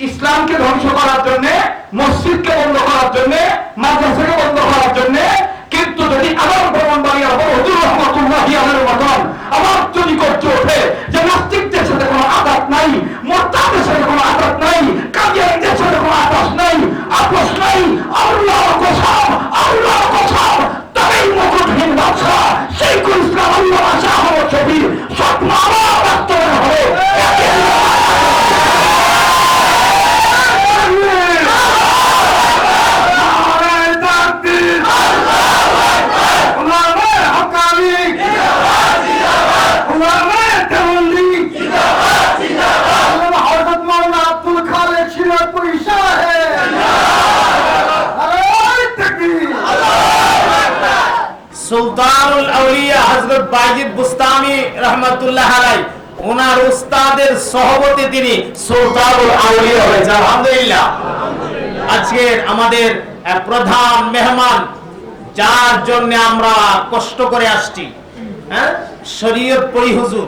ইসলামকে ধ্বংস করার জন্য, মসজিদকে বন্ধ করার জন্য, মাদ্রাসাকে বন্ধ করার জন্য। কিন্তু যদি আমার ব্রাহ্মণবাড়িয়ার হুজুর রহমাতুল্লাহি আলাইহির মতন আমার যদি করতে ওঠে যে নাস্তিকদের সাথে কোনো আঘাত নাই, মুরতাদের সাথে কোনো আঘাত নাই, কাদিয়ানীদের সাথে কোনো আপোষ নাই, আল্লাহর কসম তবেই মুকুটহীন বাদশা শেখুল ইসলাম আল্লামা শাহ আহমদ শফীর স্বপ্ন আবার বাস্তবায়ন হবে। সুলতানুল আউলিয়া হযরত বাইজিদ বুস্তামি রাহমাতুল্লাহ আলাইহি ওনার উস্তাদের সহবতে তিনি সুলতানুল আউলিয়া হয়েছে। আলহামদুলিল্লাহ। আজকে আমাদের প্রধান মেহমান, যার জন্য আমরা কষ্ট করে আসছি, শরীয়ত পড়ি হুজুর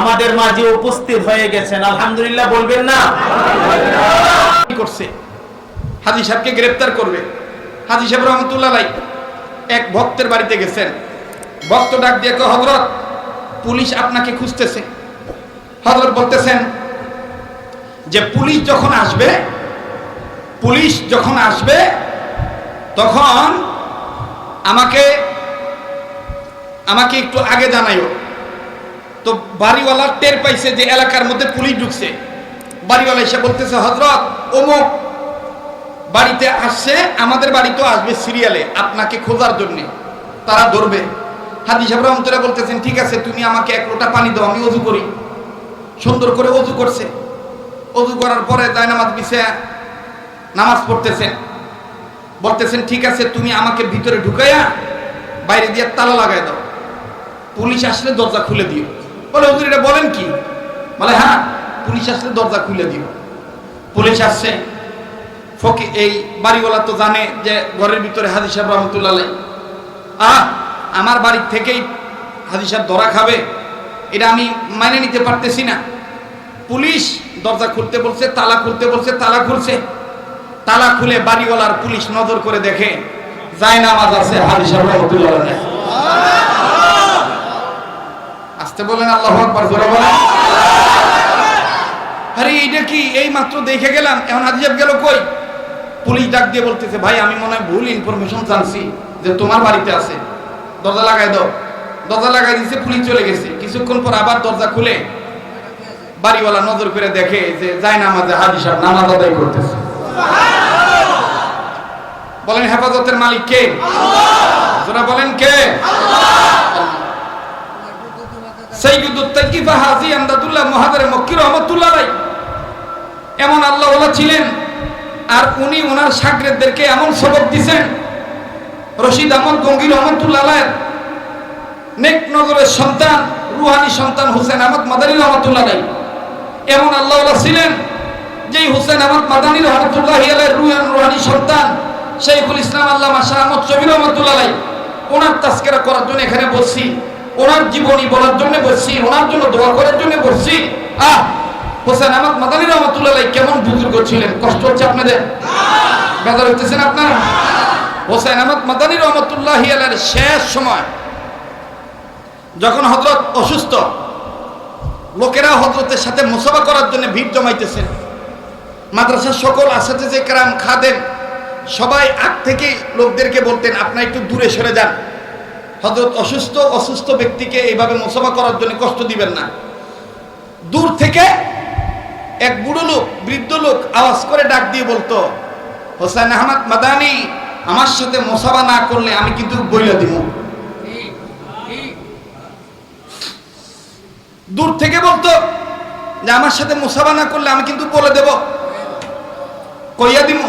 আমাদের মাঝে উপস্থিত হয়ে গেছেন। আলহামদুলিল্লাহ বলবেন না? করছে হাজী সাহেবকে গ্রেফতার করবে। হাজী সাহেব রহমতুল্লাহ আলাইহি এক ভক্তের বাড়িতে গেছেন। ভক্ত ডাক দিয়ে কয়, হযরত পুলিশ আপনাকে খুঁজতেছে। হযরত বলতেছেন যে পুলিশ যখন আসবে তখন আমাকে একটু আগে জানাইও। তো বাড়িওয়ালা টের পাইছে যে এলাকার মধ্যে পুলিশ ঢুকছে। বাড়িওয়ালা এসে বলতেছে, হযরত অমুক বাড়িতে আসছে, আমাদের বাড়িতেও আসবে সিরিয়ালে আপনাকে খোঁজার জন্য, তারা ধরবে। হাজী সাহেব রহমতুল্লাহ বলতেছেন, ঠিক আছে তুমি আমাকে এক লোটা পানি দাও, আমি ওযু করি। সুন্দর করে ওযু করছে। ওযু করার পরে জায়নামাজ বিছায়া নামাজ পড়তেছেন। বলতেছেন, ঠিক আছে তুমি আমাকে ভিতরে ঢুকাইয়া বাইরে দিয়ে তালা লাগাই দাও, পুলিশ আসলে দরজা খুলে দিও। বলে, হুজুর এটা বলেন কি? বলে, হ্যাঁ পুলিশ আসলে দরজা খুলে দিও। পুলিশ আসছে। এই বাড়িওয়ালা তো জানে যে ঘরের ভিতরে হাজী সাহেব রহমতুল্লাহ আলাইহি। আমার বাড়ির থেকেই হাজী সাহেব ধরা খাবে, এটা আমি মেনে নিতে পারতেছি না। পুলিশ দরজা খুলতে বলছে, তালা খুলতে বলছে, তালা খুলছে। তালা খুলে বাড়িওয়ালার পুলিশ নজর করে দেখে জায়নামাজ আছে হাজী সাহেব রহমতুল্লাহ আলাইহি। আসতে বলেন আল্লাহু আকবার, জোরে বলেন। আরে এইটা কি, এই মাত্র দেখে গেলাম, এখন হাজী সাহেব গেল কই? পুলিশ ডাক দিয়ে বলতেছে, ভাই আমি মনে হয় ভুল ইনফরমেশন জানছি যে তোমার বাড়িতে আছে, দরজা লাগাই দাও। দরজা লাগাই দিয়েছে, পুলিশ চলে গেছে। কিছুক্ষণ পর আবার দরজা খুলে বাড়িওয়ালা নজর করে দেখে যে জায়নামাজে হাজী সাহেব নামাজ আদায় করতেছে। বলেন হেফাজতের মালিক কে? যারা বলেন কে? সাইয়্যিদুত তাকিফা হাজী আমদাদুল্লাহ মুহাদ্দারে মক্কি রহমাতুল্লাহ আলাইহি এমন আল্লাহওয়ালা ছিলেন। আর উনি ওনার শাগরেদদেরকে এমন সবক দিয়েছেন, রশিদ আহমদ গঙ্গী রহমাতুল্লাহ আলাইহি নেক নজরের সন্তান, রুহানি সন্তান হুসেন আহমদ মাদানী রহমাতুল্লাহ আলাইহি এমন আল্লাহওয়ালা ছিলেন যেই হুসেন আহমদ মাদানী রহমাতুল্লাহি আলাইহির রুহানি সন্তান শেখুল ইসলাম আল্লামা শাহ আহমদ শফী রহমাতুল্লাহ আলাইহি ওনার তাজকিরা করার জন্য এখানে বসছি, ওনার জীবনী বলার জন্য বসছি, ওনার জন্য দোয়া করার জন্য বসছি। হোসেন আহমদ মাদানী রহমাতুল্লাহ আলাইহি কেমন বুজুর্গ ছিলেন, কষ্ট হচ্ছে আপনাদের? বেজার হচ্ছেন আপনারা? হোসেন আহমদ মাদানী রহমাতুল্লাহি আলাইহির শেষ সময় যখন হযরত অসুস্থ, লোকেরা হযরতের সাথে মুসাফা করার জন্য ভিড় জমাইতেছেন। মাদ্রাসার সকল আসাতিজে কেরাম, খাদেম সবাই আগ থেকে লোকদেরকে বলতেন আপনারা একটু দূরে সরে যান, হযরত অসুস্থ ব্যক্তিকে এইভাবে মুসাফা করার জন্য কষ্ট দিবেন না। দূর থেকে এক বুড়ো লোক, বৃদ্ধ লোক আওয়াজ করে ডাক দিয়ে বলতো, হোসেন আহমদ মাদানী আমার সাথে মুসাফা না করলে আমি কিন্তু বইলা দিব। দূর থেকে বলতো যে আমার সাথে মুসাফা না করলে আমি কিন্তু বলে দেব, কইয়া দিব।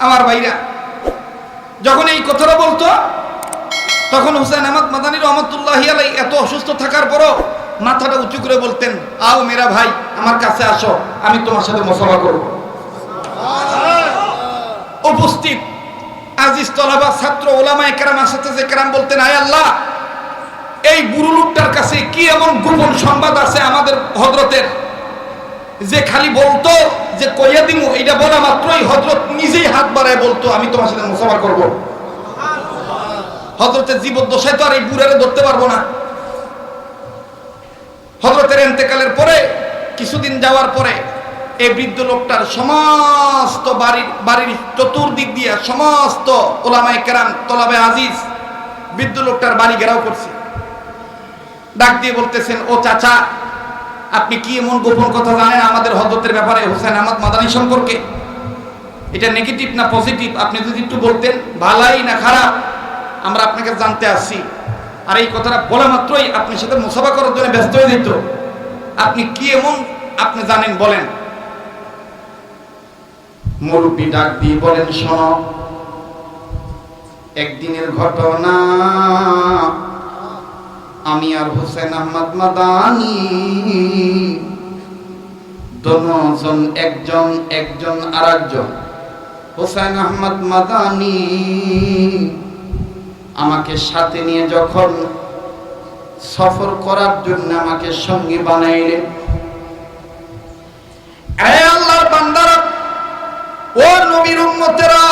আমার ভাইরা যখন এই কথাটা বলতো তখন হোসেন আহমদ মাদানী রহমাতুল্লাহি আলাইহি এত অসুস্থ থাকার পরও মাথাটা উঁচু করে বলতেন, আও মেরা ভাই, আমার কাছে আসো, আমি তোমার সাথে মুসাফা করব। উপস্থিত আজিজ তলাবা, ছাত্র, ওলামায়ে কেরাম, আসাতিজে কেরাম বলতেন, আয় আল্লাহ, এই বুড়ো লোকটার কাছে কি এমন গোপন সংবাদ আছে আমাদের হযরতের যে খালি বলতো যে কইয়া দিমু, এটা বলা মাত্রই হযরত নিজেই হাত বাড়ায় বলতো আমি তোমার সাথে মুসাফা করব। হযরতের জীবদ্দশায় তো আর এই বুড়ারে ধরতে পারবো না। হযরতের ইন্তেকালের পরে কিছুদিন যাওয়ার পরে এই বৃদ্ধ লোকটার সমস্ত বাড়ির চতুর্দিক দিয়ে সমস্ত ওলামায়ে কেরাম, তলাবে আজিজ বৃদ্ধ লোকটার বাড়ি ঘেরাও করছে। ডাক দিয়ে বলতেছেন, ও চাচা, আপনি কি এমন গোপন কথা জানেন আমাদের হযরতের ব্যাপারে, হোসেন আহমদ মাদানী সম্পর্কে? এটা নেগেটিভ না পজিটিভ আপনি যদি একটু বলতেন, ভালাই না খারাপ, আমরা আপনাকে জানতে আসছি। আর এই কথাটা বলা মাত্রই আপনার সাথে মুসাফা করার জন্য ব্যস্ত হয়ে যেত। আপনি কি এমন আপনি জানেন বলেন। মুরব্বী ডাক দিয়ে বলেন, শোনো, একদিনের ঘটনা। আমি আর হোসেন আহমদ মাদানী দুজন, একজন আরেকজন। হোসেন আহমদ মাদানী আমাকে সাথে নিয়ে যখন সফর করার জন্য আমাকে সঙ্গী বানাইলেন। এ আল্লাহর বান্দারা, ও নবীর উম্মতেরা,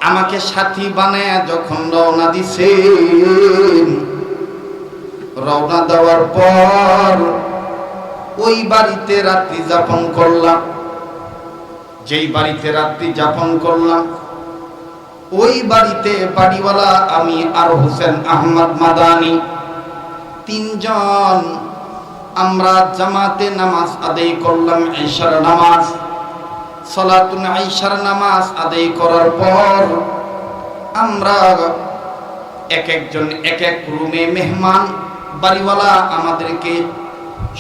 আমাকে সাথী বানায় যখন রওনা দিছেন, রওনা দেওয়ার পর ওই বাড়িতে রাত্রি যাপন করলাম। যেই বাড়িতে রাত্রি যাপন করলাম ওই বাড়িতে বাড়িওয়ালা আমি আর হোসেন আহমদ মাদানী তিনজন, আমরা জামাতে নামাজ আদায় করলাম, ঈশার নামাজ, সালাতুল ঈশার নামাজ আদায় করার পর আমরা এক একজন এক এক রুমে, মেহমান বাড়িওয়ালা আমাদেরকে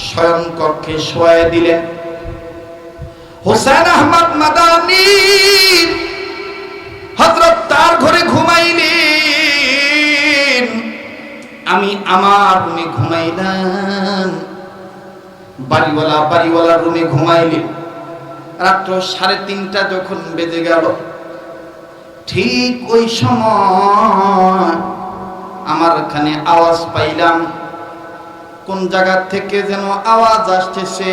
শয়ন কক্ষে শোয়ায় দিলেন। হোসেন আহমদ মাদানী হযরত তার ঘরে ঘুমাইলেন, আমি আমার রুমে ঘুমাইলাম, বাড়িওয়ালা রুমে ঘুমাইলেন। রাত্র 3:30 যখন বেজে গেল, ঠিক ওই সময় আমার এখানে আওয়াজ পাইলাম, কোন জায়গা থেকে যেন আওয়াজ আসতেছে,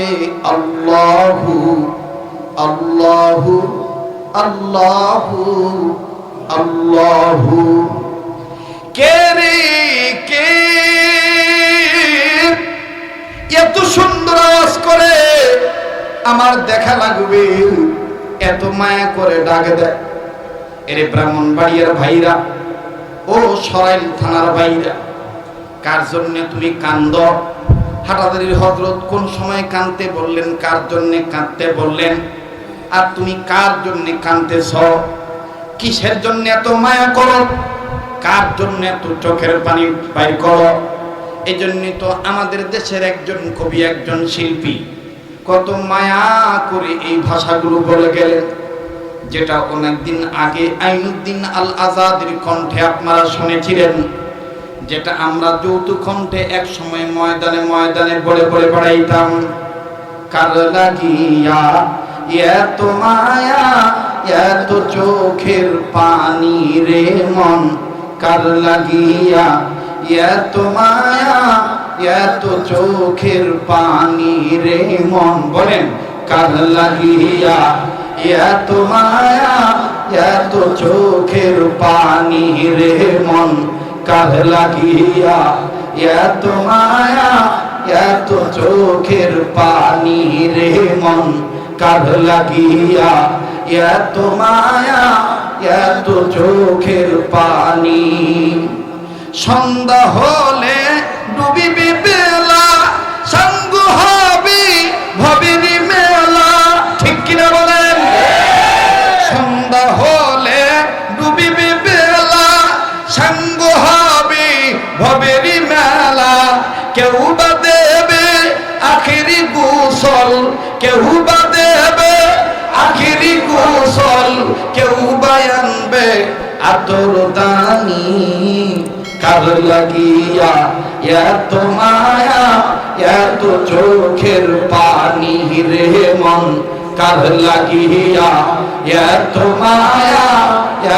আল্লাহু আল্লাহু আল্লাহু আল্লাহু। কে রে কে এত সুন্দর আওয়াজ করে, আমার দেখা লাগবে, এত মায়া করে ডাক দেয়। এরে ব্রাহ্মণবাড়িয়ার ভাইরা, ও সরাইল থানার ভাইরা, কার জন্য তুমি কান্দ? হাটাদারির হযরত কোন সময় কাঁদতে বললেন, কার জন্য কাঁদতে বললেন, আর তুমি কার জন্য কাঁদতেছ? কিসের জন্য এত মায়া করো? কার জন্য এত চোখের পানি বাইর করো? এই জন্যই তো আমাদের দেশের একজন কবি, একজন শিল্পী কত মায়া করে এই ভাষাগুলো বলে গেলেন, যেটা অনেকদিন আগে আইনুদ্দিন আল আজাদের কণ্ঠে আপনারা শুনেছিলেন, যেটা আমরা যৌথ কণ্ঠে এক সময় ময়দানে ময়দানে বলে বলে বেড়াইতাম। কার লাগিয়া এত মায়া, এত চোখের পানি রে মন, কার লাগিয়া এত মায়া, এত চোখের পানি রে মন। বলেন, কার লাগিয়া এত মায়া, এত চোখের পানি রে মন, কার লাগিয়া এত মায়া, এত চোখের পানি রে মন, কার লাগিয়া এত মায়া, এত চোখের পানি। সন্ধ্যা হলে ডুবিবি বেলা, সঙ্গ হবে ভবেরি মেলা। ঠিক কিনা বলেন? সন্ধ্যা হলে ডুবিবি বেলা, সঙ্গ হবে ভবেরি মেলা। কেউ বা দেবে আখেরি গোসল, কেউ বা দেবে আখেরি গোসল, কেউ বা আনবে আতর দানি। কার লাগিয়া এত মায়া, এত চোখের পানি রে মন, কার লাগিয়া এত মায়া,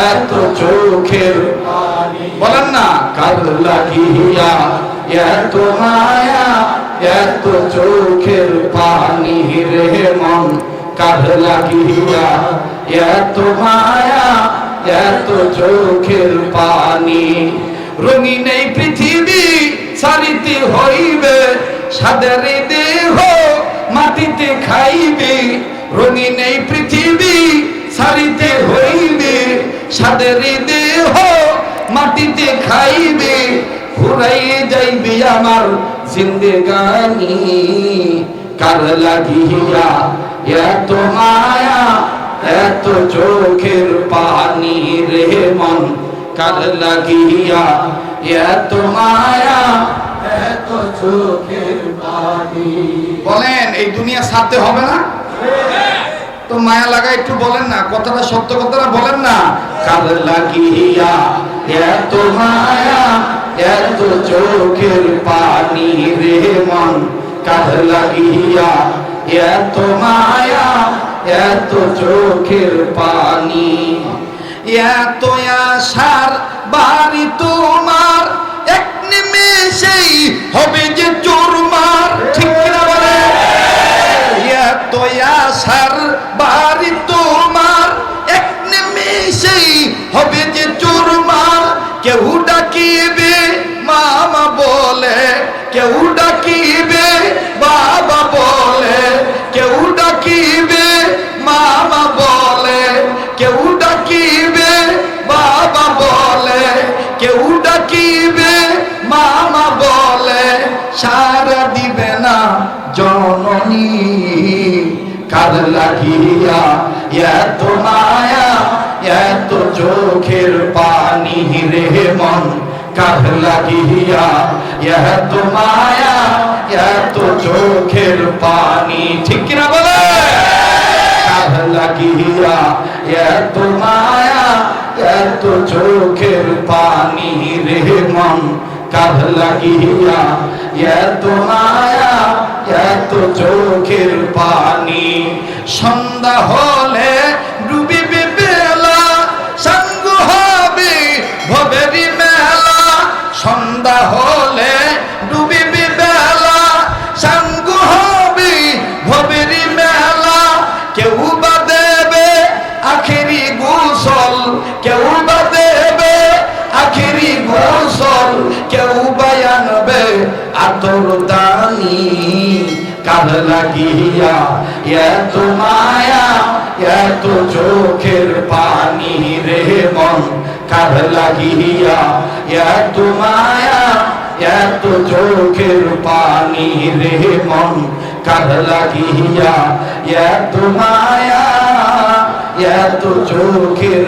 এত চোখের পানি। বলেন না, কার লাগিয়া এত মায়া, এত চোখের পানি রে মন, কার লাগিয়া এত মায়া, এত চোখের পানি। রঙিন এই পৃথিবী সারিতে হইবে, সাদের দেহ মাটিতে খাইবে। রঙিন এই পৃথিবী সারিতে হইবে, সাদের দেহ মাটিতে খাইবে। ঘুরাইয়ে যাইবে আমার জিন্দেগানি, কার লাগিয়া এত মায়া, এত চোখের পানি রে মন, কার লাগিয়া এত মায়া, এত চোখের পানি। বলেন এই দুনিয়া ছাড়তে হবে না? তো মায়া লাগা একটু বলেন না, কথাটা সত্য কথাটা বলেন না। কার লাগিয়া এত মায়া, এত চোখের পানি রে মন, কার লাগিয়া এত মায়া, এত চোখের পানি। এত আশার বাড়ি তোমার, এক নিমেষেই হবে যে চুরমার, ঠিক কিনা বলে? এত আশার বাড়ি তোমার, এক নিমেষেই হবে যে চুরমার। কেউ ডাকিবে মামা বলে, কেউ ডাকিবে বাবা বলে, কেউ ডাকিবে মামা বলে, কেউ ডাকিবে বাবা বলে, কেউ ডাকিবে মামা বলে। সারা দিবে না জননী, কার লাগিয়া এত মায়া, এত চোখের পানি রে মন, কার লাগিয়া এত মায়া, এত চোখের পানি, ঠিক কিনা বলে? কার লাগিয়া এত মায়া, এত চোখের পানি রে মন, কার লাগিয়া এত মায়া, এত চোখের পানি। সন্ধ্যা হলে ডুবিবে বেলা, সাঙ্গ হবে ভবেরি মেলা। সন্ধ্যা হলে ডুবিবে বেলা, সাঙ্গ হবে ভবেরি মেলা। কেউ বা দেবে আখেরি গোসল, কেউ বা দেবে আখেরি গোসল, কেউ বা আনবে আতর দানি। কার লাগিয়া এত মায়া, এত চোখের পানি রে মন, কার লাগিয়া এত মায়া, এত চোখের পানি রে মন, কার লাগিয়া এত মায়া, এত চোখের